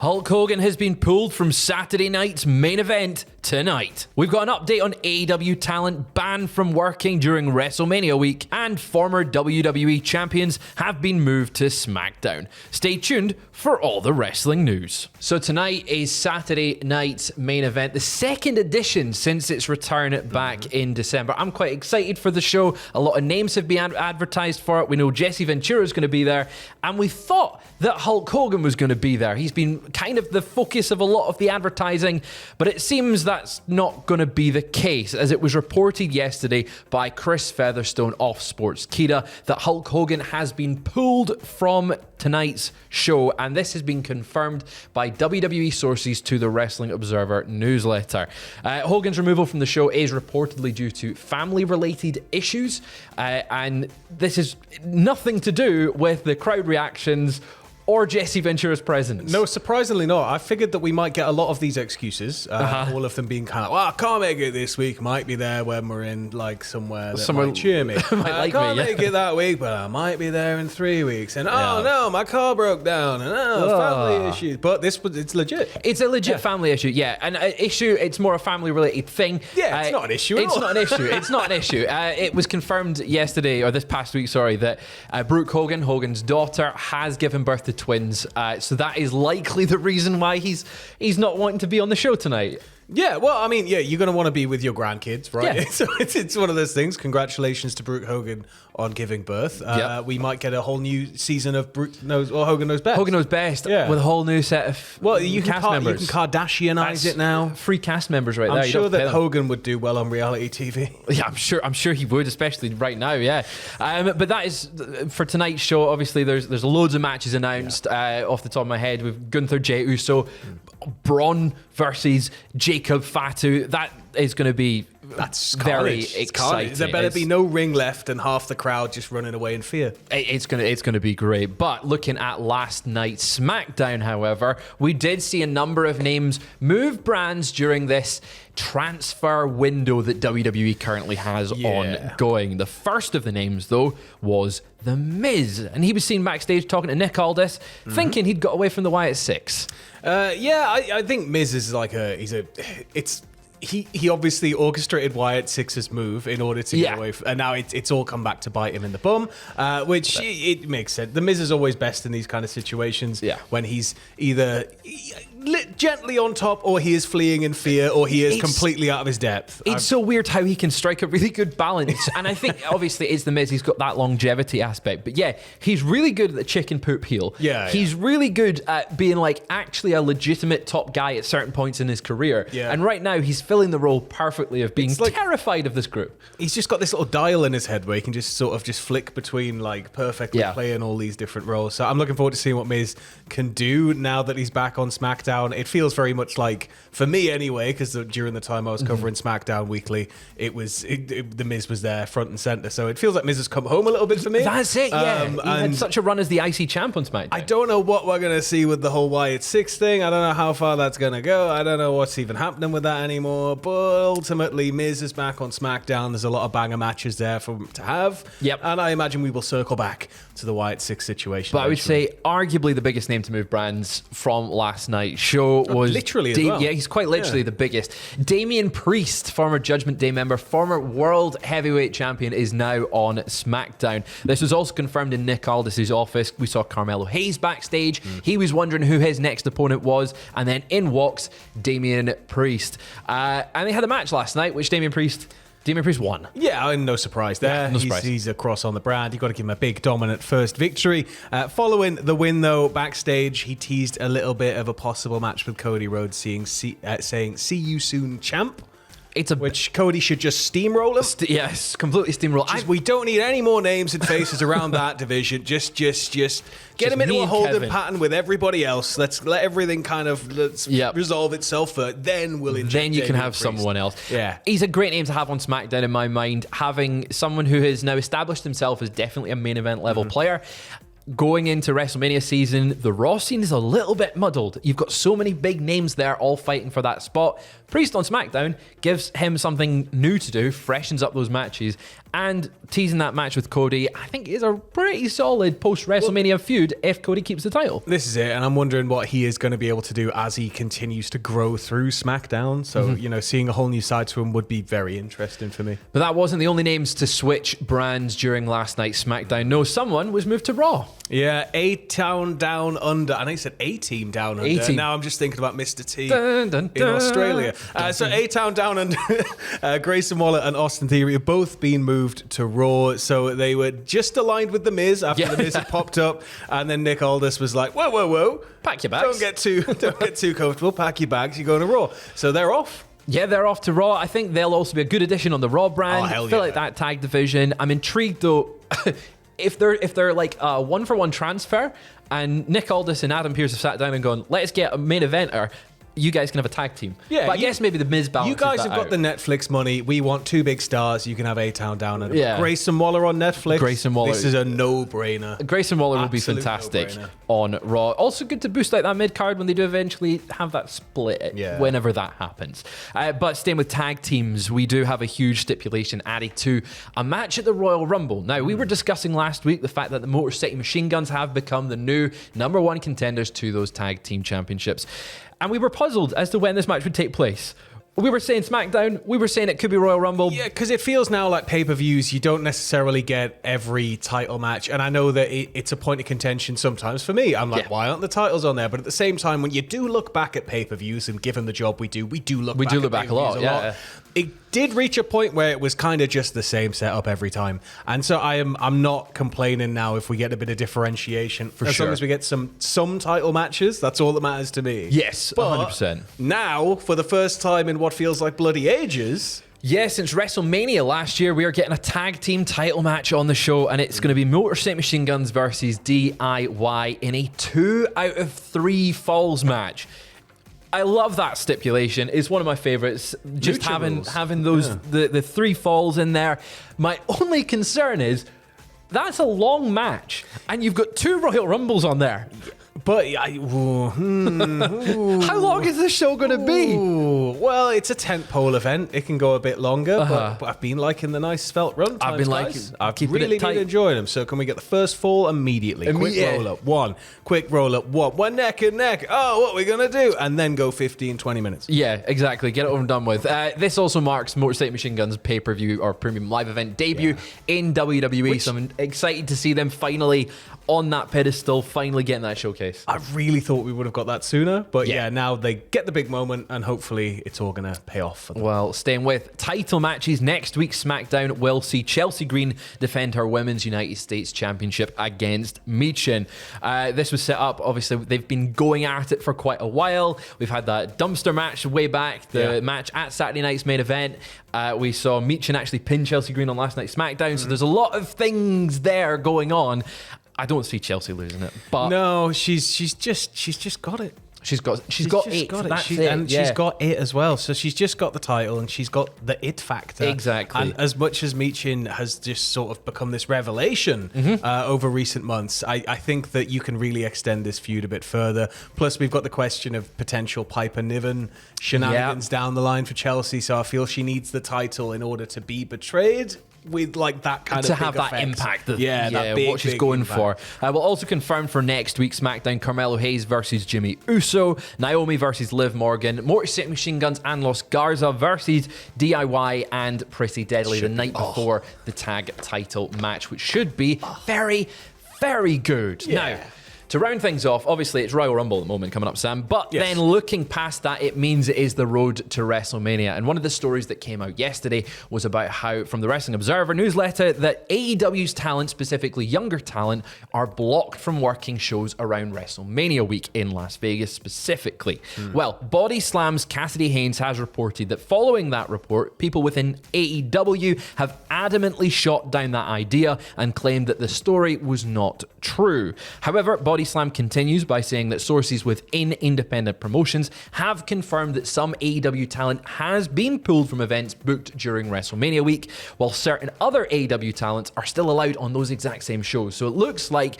Hulk Hogan has been pulled from Saturday night's main event tonight. We've got an update on AEW talent banned from working during WrestleMania week, and former WWE champions have been moved to SmackDown. Stay tuned for all the wrestling news. So tonight is Saturday night's main event, the second edition since its return back in December. I'm quite excited for the show. A lot of names have been advertised for it. We know Jesse Ventura is going to be there, and we thought that Hulk Hogan was going to be there. He's been kind of the focus of a lot of the advertising, but it seems that's not going to be the case, as it was reported yesterday by Chris Featherstone of Sportskeeda that Hulk Hogan has been pulled from tonight's show, and this has been confirmed by WWE sources to the Wrestling Observer newsletter. Hogan's removal from the show is reportedly due to family-related issues, and this has nothing to do with the crowd reactions or Jesse Ventura's presence. No, surprisingly not. I figured that we might get a lot of these excuses, all of them being kind of, well, I can't make it this week, might be there when we're in like somewhere might cheer me. I can't make it that week, but I might be there in 3 weeks. And oh no, my car broke down, and family issues. But it's legit. It's a legit family issue, yeah. And issue, it's more a family-related thing. Yeah, it's not an issue at all. It's not an issue. It's not an issue. It was confirmed yesterday, or this past week, sorry, that Brooke Hogan, Hogan's daughter, has given birth to twins, so that is likely the reason why he's not wanting to be on the show tonight. Yeah, well, I mean, you're going to want to be with your grandkids, right? Yeah. So it's one of those things. Congratulations to Brooke Hogan on giving birth. We might get a whole new season of Hogan Knows Best. Hogan Knows Best, with a whole new set of cast members. You can Kardashianize it now. Free cast members right there. I'm sure that Hogan would do well on reality TV. Yeah, I'm sure he would, especially right now, yeah. But that is, for tonight's show, obviously there's loads of matches announced. Off the top of my head, with Gunther, Jey Uso, Braun versus Jacob Fatu. That is going to be very exciting. There better be no ring left and half the crowd just running away in fear. It's gonna be great. But looking at last night's SmackDown, however, we did see a number of names move brands during this transfer window that WWE currently has ongoing. The first of the names, though, was The Miz, and he was seen backstage talking to Nick Aldis, thinking he'd got away from the Wyatt Six. I think Miz is like he obviously orchestrated Wyatt Six's move in order to get away from, and now it's all come back to bite him in the bum, which it makes sense. The Miz is always best in these kind of situations when he's either gently on top, or he is fleeing in fear, or he is completely out of his depth. It's so weird how he can strike a really good balance. And I think obviously it's The Miz, he's got that longevity aspect, but he's really good at the chicken poop heel. He's really good at being like actually a legitimate top guy at certain points in his career. And right now he's filling the role perfectly of being terrified of this group. He's just got this little dial in his head where he can just sort of just flick between like perfectly playing all these different roles. So I'm looking forward to seeing what Miz can do now that he's back on SmackDown. It feels very much like, for me anyway, because during the time I was covering SmackDown weekly, The Miz was there front and center. So it feels like Miz has come home a little bit for me. That's it, he had such a run as the IC champ on SmackDown. I don't know what we're going to see with the whole Wyatt Six thing. I don't know how far that's going to go. I don't know what's even happening with that anymore. But ultimately, Miz is back on SmackDown. There's a lot of banger matches there for him to have. And I imagine we will circle back to the Wyatt Six situation. But I would say arguably the biggest name to move brands from last night's show was literally as well. Yeah, he's quite literally the biggest. Damien Priest, former Judgment Day member, former World Heavyweight Champion, is now on SmackDown. This was also confirmed in Nick Aldis' office. We saw Carmelo Hayes backstage. He was wondering who his next opponent was, and then in walks Damien Priest. And they had a match last night, which Damien Priest won. Yeah, no surprise there. He's across on the brand. You've got to give him a big, dominant first victory. Following the win, though, backstage, he teased a little bit of a possible match with Cody Rhodes, saying, "See you soon, champ." Which Cody should just steamroll him. Yes, completely steamroll. We don't need any more names and faces around that division. Just get him into a holding pattern with everybody else. Let's let everything kind of resolve itself first. Then we'll inject Then you can have someone else. Yeah. He's a great name to have on SmackDown in my mind. Having someone who has now established himself as definitely a main event level player. Going into WrestleMania season, the Raw scene is a little bit muddled. You've got so many big names there all fighting for that spot. Priest on SmackDown gives him something new to do, freshens up those matches, and teasing that match with Cody, I think is a pretty solid post-WrestleMania feud if Cody keeps the title. This is it, and I'm wondering what he is going to be able to do as he continues to grow through SmackDown. So, seeing a whole new side to him would be very interesting for me. But that wasn't the only names to switch brands during last night's SmackDown. No, someone was moved to Raw. Yeah, A-Town Down Under. I know you said A-Team Down Under. A-Team. Now I'm just thinking about Mr. T Dun, dun, in dun. Australia. So A-Town Down Under, Grayson Waller and Austin Theory have both been moved to Raw. So they were just aligned with The Miz after The Miz had popped up. And then Nick Aldis was like, whoa, whoa, whoa. Pack your bags. Don't get too comfortable. Pack your bags. You're going to Raw. So they're off. Yeah, they're off to Raw. I think they'll also be a good addition on the Raw brand. Oh, hell I feel yeah. like that tag division. I'm intrigued though. If they're like a 1-for-1 transfer and Nick Aldis and Adam Pearce have sat down and gone, let's get a main eventer, you guys can have a tag team. Yeah, but I guess maybe the Miz balances You guys that have got out. the Netflix money. We want 2 big stars. You can have A-Town Down Under. Yeah. Grayson Waller on Netflix. Grayson Waller. This is a no-brainer. Grayson Waller will be Absolute fantastic no-brainer. on Raw. Also good to boost out that mid-card when they do eventually have that split, Yeah. whenever that happens. But staying with tag teams, we do have a huge stipulation added to a match at the Royal Rumble. Now, we were discussing last week the fact that the Motor City Machine Guns have become the new #1 contenders to those tag team championships. And we were puzzled as to when this match would take place. We were saying SmackDown. We were saying it could be Royal Rumble. Yeah, because it feels now like pay-per-views, you don't necessarily get every title match. And I know that it's a point of contention sometimes for me. I'm like, why aren't the titles on there? But at the same time, when you do look back at pay-per-views, and given the job we do look back a lot, pay-per-views yeah. It did reach a point where it was kind of just the same setup every time. And so I'm not complaining now if we get a bit of differentiation. As sure. long as we get some title matches, that's all that matters to me. Yes, But 100%. now, for the first time in what feels like bloody ages... Yeah, since WrestleMania last year, we are getting a tag team title match on the show, and it's going to be Motor City Machine Guns versus DIY in a 2 out of 3 falls match. I love that stipulation. It's one of my favorites. Just Lucha having those the 3 falls in there. My only concern is that's a long match, and you've got 2 Royal Rumbles on there. But How long is this show going to be? Well, it's a tentpole event. It can go a bit longer, but I've been liking the nice felt run times, I've been liking- guys. I've keeping it really tight. been enjoying them. So can we get the first fall immediately? Quick Yeah. roll up, 1. Quick roll up, 1. We're neck and neck. Oh, what are we going to do? And then go 15, 20 minutes. Yeah, exactly. Get it over and done with. This also marks Motor City Machine Guns pay-per-view or premium live event debut in WWE. So I'm excited to see them finally on that pedestal, finally getting that showcase. I really thought we would have got that sooner. But yeah, now they get the big moment, and hopefully it's all going to pay off for them. Well, staying with title matches, next week's SmackDown will see Chelsea Green defend her Women's United States Championship against Michin. This was set up, obviously, they've been going at it for quite a while. We've had that dumpster match way back, the match at Saturday night's main event. We saw Michin actually pin Chelsea Green on last night's SmackDown, so there's a lot of things there going on. I don't see Chelsea losing it, but No, she's just got it. she's got She's it. That's She's it. got it as well. So she's just got the title, and she's got the it factor. Exactly. And as much as Michin has just sort of become this revelation over recent months, I think that you can really extend this feud a bit further. Plus, we've got the question of potential Piper Niven shenanigans down the line for Chelsea. So I feel she needs the title in order to be betrayed. With like that kind to of have big that effect. impact, that big, what she's big going impact. for. We'll also confirm for next week's SmackDown Carmelo Hayes versus Jimmy Uso, Naomi versus Liv Morgan, Motor City Machine Guns and Los Garza versus DIY and Pretty Deadly the night before the tag title match, which should be very, very good. Now, to round things off, obviously it's Royal Rumble at the moment coming up, Sam, but then looking past that, it means it is the road to WrestleMania. And one of the stories that came out yesterday was about how, from the Wrestling Observer newsletter, that AEW's talent, specifically younger talent, are blocked from working shows around WrestleMania week in Las Vegas specifically. Well, Body Slam's Cassidy Haynes has reported that following that report, people within AEW have adamantly shot down that idea and claimed that the story was not true. However, Body Slam continues by saying that sources within independent promotions have confirmed that some AEW talent has been pulled from events booked during WrestleMania week, while certain other AEW talents are still allowed on those exact same shows. So it looks like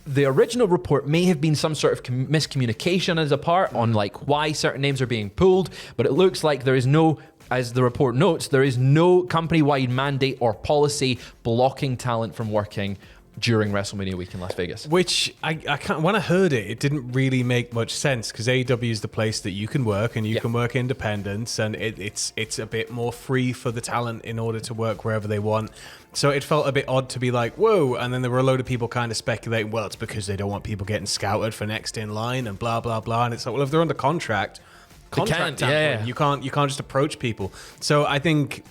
the original report may have been some sort of miscommunication as a part on like why certain names are being pulled, but it looks like there is no as the report notes, there is no company-wide mandate or policy blocking talent from working during WrestleMania week in Las Vegas. Which I can't. When I heard it, it didn't really make much sense because AEW is the place that you can work and you can work independence, and it's a bit more free for the talent in order to work wherever they want. So it felt a bit odd to be like, whoa, and then there were a load of people kind of speculating, well, it's because they don't want people getting scouted for next in line and blah blah blah. And it's like, well, if they're under contract tampering, you can't just approach people. So I think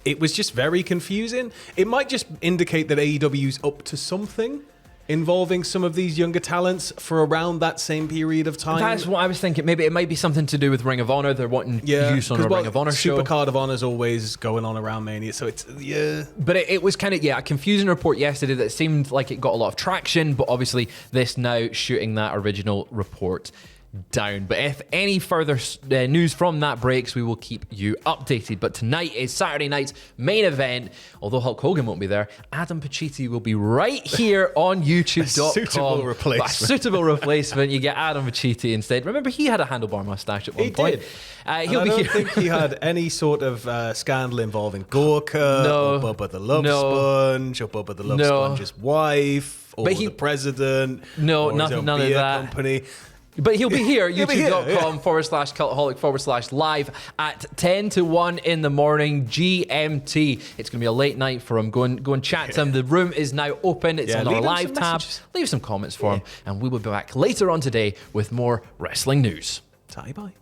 it was just very confusing. It might just indicate that AEW's up to something involving some of these younger talents for around that same period of time. That's what I was thinking. Maybe it might be something to do with Ring of Honor. They're wanting use on a Ring of Honor show. Supercard of Honor's always going on around Mania, so it's, But it was kind of, a confusing report yesterday that seemed like it got a lot of traction, but obviously this now shooting that original report down. But if any further news from that breaks, we will keep you updated. But tonight is Saturday night's main event. Although Hulk Hogan won't be there, Adam Pacitti will be right here on YouTube.com. Suitable replacement. A suitable replacement. You get Adam Pacitti instead. Remember, he had a handlebar mustache at one point. I don't think he had any sort of scandal involving Gorka or Bubba the Love Sponge or Bubba the Love Sponge's wife or the president. None of that. Company. But he'll be here, youtube.com/cultaholic/live at 10 to 1 in the morning GMT. It's going to be a late night for him. Go and chat to him. The room is now open. It's on our live tab. Leave some comments for him. And we will be back later on today with more wrestling news. Bye.